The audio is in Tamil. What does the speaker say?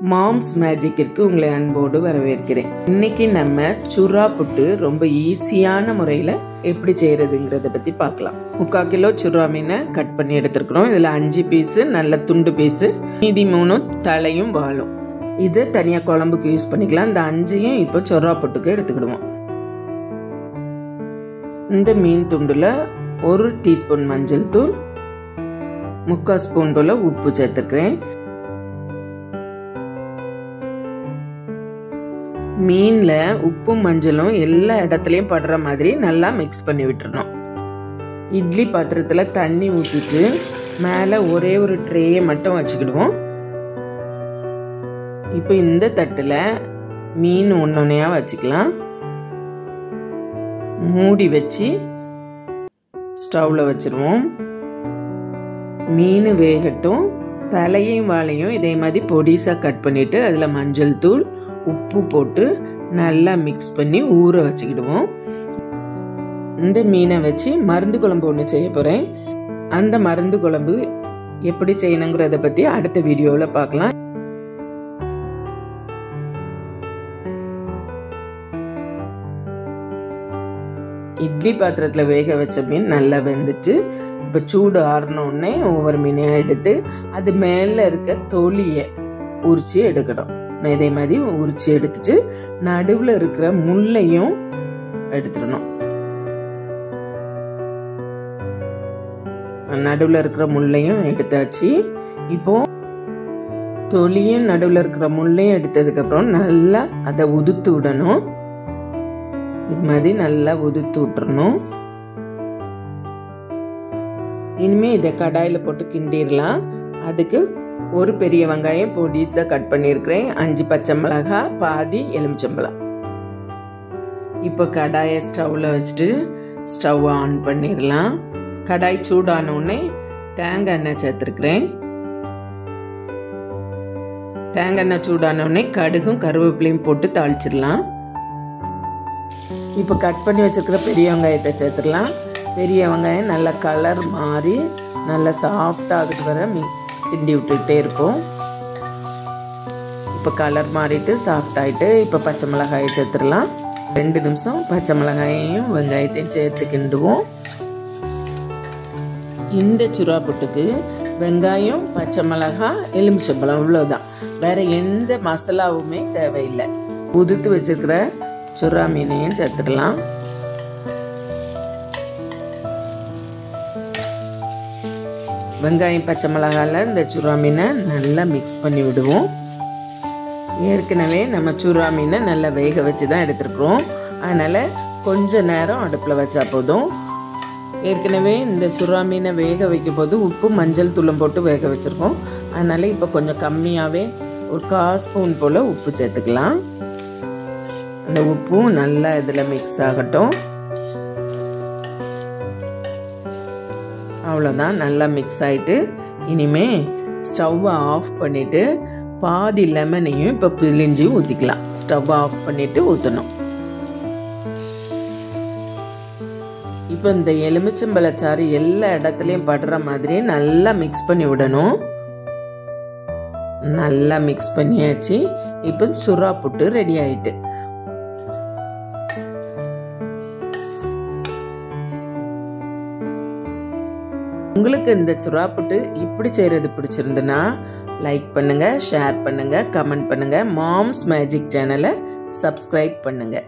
மாம்ஸ் மேஜிக்கிற்கு உங்களை அன்போடு வரவேற்கிறேன். இன்னைக்கு நம்ம சுறா புட்டு ரொம்ப ஈஸியான முறையில் எப்படி செய்யறதுங்கிறத பற்றி பார்க்கலாம். 3/4 கிலோ சுறா மீனை கட் பண்ணி எடுத்துருக்குறோம். இதில் 5 பீஸு நல்ல துண்டு பீஸு, மீதி 3 தலையும் வாழும். இது தனியாக குழம்புக்கு யூஸ் பண்ணிக்கலாம். இந்த 5ஐயும் இப்போ சுறா புட்டுக்கு எடுத்துக்கிடுவோம். இந்த மீன் துண்டில் 1 டீஸ்பூன் மஞ்சள் தூள், 3/4 ஸ்பூன் போல் உப்பு சேர்த்துக்கிறேன். மீனில் உப்பும் மஞ்சளும் எல்லா இடத்துலையும் படுற மாதிரி நல்லா மிக்ஸ் பண்ணி விட்டுறணும். இட்லி பாத்திரத்தில் தண்ணி ஊற்றிட்டு மேலே ஒரே ஒரு ட்ரேயை மட்டும் வச்சுக்கிடுவோம். இப்போ இந்த தட்டில் மீன் ஒன்னொன்னையாக வச்சுக்கலாம். மூடி வச்சு ஸ்டவ்வில் வச்சுருவோம். மீன் வேகட்டும். தலையும் வாழையும் இதே மாதிரி பொடிசாக கட் பண்ணிவிட்டு அதில் மஞ்சள் தூள் உப்பு போட்டு நல்லா மிக்ஸ் பண்ணி ஊற வச்சுக்கிடுவோம். இந்த மீனை வச்சு மருந்து குழம்பு ஒன்று செய்ய போகிறேன். அந்த மருந்து குழம்பு எப்படி செய்யணுங்கிறத பற்றி அடுத்த வீடியோவில் பார்க்கலாம். இட்லி பாத்திரத்தில் வேக வச்ச மீன் நல்லா வெந்துட்டு இப்போ சூடு ஆறினோடனே ஒவ்வொரு மீனையும் எடுத்து அது மேலே இருக்க தொலியை உரிச்சு எடுக்கணும். இதே மாதிரி உரிச்சு எடுத்துட்டு நடுவில் இருக்கிற முள்ளையும் எடுத்துடணும். நடுவில் இருக்கிற முள்ளையும் எடுத்தாச்சு. இப்போ தொலியும் நடுவில் இருக்கிற முள்ளையும் எடுத்ததுக்கப்புறம் நல்லா அதை உதுத்து விடணும். இது மாதிரி நல்லா உதுத்து விட்டுறணும். இனிமேல் இதை கடாயில் போட்டு கிண்டிடலாம். அதுக்கு ஒரு பெரிய வெங்காயம் பொடிசாக கட் பண்ணியிருக்கிறேன், 5 பச்சை மிளகாய், பாதி எலுமிச்சம்பழம். இப்போ கடாயை ஸ்டவ்வில் வச்சுட்டு ஸ்டவ் ஆன் பண்ணிடலாம். கடாய் சூடானோடனே தேங்காய் எண்ணெய் சேர்த்துருக்குறேன். தேங்காய் எண்ணெய் சூடானோடனே கடுகும் கருவேப்பிலையும் போட்டு தாளிச்சிடலாம். இப்போ கட் பண்ணி வச்சுருக்கிற பெரிய வெங்காயத்தை சேர்த்துடலாம். பெரிய வெங்காயம் நல்லா கலர் மாறி நல்லா சாஃப்டாகிட்டு வர கிண்டி விட்டுக்கிட்டே இருப்போம். இப்போ கலர் மாறிட்டு சாஃப்ட் ஆகிட்டு இப்போ பச்சை மிளகாயை சேர்த்துடலாம். 2 நிமிஷம் பச்சை மிளகாயையும் வெங்காயத்தையும் சேர்த்து கிண்டுவோம். இந்த சுறா புட்டுக்கு வெங்காயம், பச்சை மிளகாய், எலுமிச்சம்பழம் இவ்வளோதான். வேறு எந்த மசாலாவுமே தேவையில்லை. உதுத்து வச்சுருக்கிற சுறா மீனையும் சேர்த்துடலாம். வெங்காயம் பச்சை மிளகாயில் இந்த சுறா மீனை நல்லா மிக்ஸ் பண்ணி விடுவோம். ஏற்கனவே நம்ம சுறா மீனை நல்லா வேக வச்சு தான் எடுத்துருக்குறோம். அதனால் கொஞ்சம் நேரம் அடுப்பில் வச்சா போதும். ஏற்கனவே இந்த சுறா மீனை வேக வைக்கும் போது உப்பு மஞ்சள் தூளும் போட்டு வேக வச்சுருக்கோம். அதனால் இப்போ கொஞ்சம் கம்மியாகவே ஒரு 1/4 ஸ்பூன் போல் உப்பு சேர்த்துக்கலாம். அந்த உப்பும் நல்லா இதில் மிக்ஸ் ஆகட்டும். அவ்வளோதான், நல்லா மிக்ஸ் ஆகிட்டு இனிமே ஸ்டவ்வை ஆஃப் பண்ணிவிட்டு பாதி லெமனையும் இப்போ பிழிஞ்சு ஊற்றிக்கலாம். ஸ்டவ்வை ஆஃப் பண்ணிவிட்டு ஊற்றணும். இப்போ இந்த எலுமிச்சம்பழச்சாறு எல்லா இடத்துலையும் படுற மாதிரி நல்லா மிக்ஸ் பண்ணி விடணும். நல்லா மிக்ஸ் பண்ணியாச்சு. இப்போ சுறா புட்டு ரெடி ஆயிட்டு. உங்களுக்கு இந்த சுறா புட்டு இப்படி செய்கிறது பிடிச்சிருந்துன்னா லைக் பண்ணுங்கள், ஷேர் பண்ணுங்கள், கமெண்ட் பண்ணுங்கள். மாம்ஸ் மேஜிக் சேனலை சப்ஸ்கிரைப் பண்ணுங்கள்.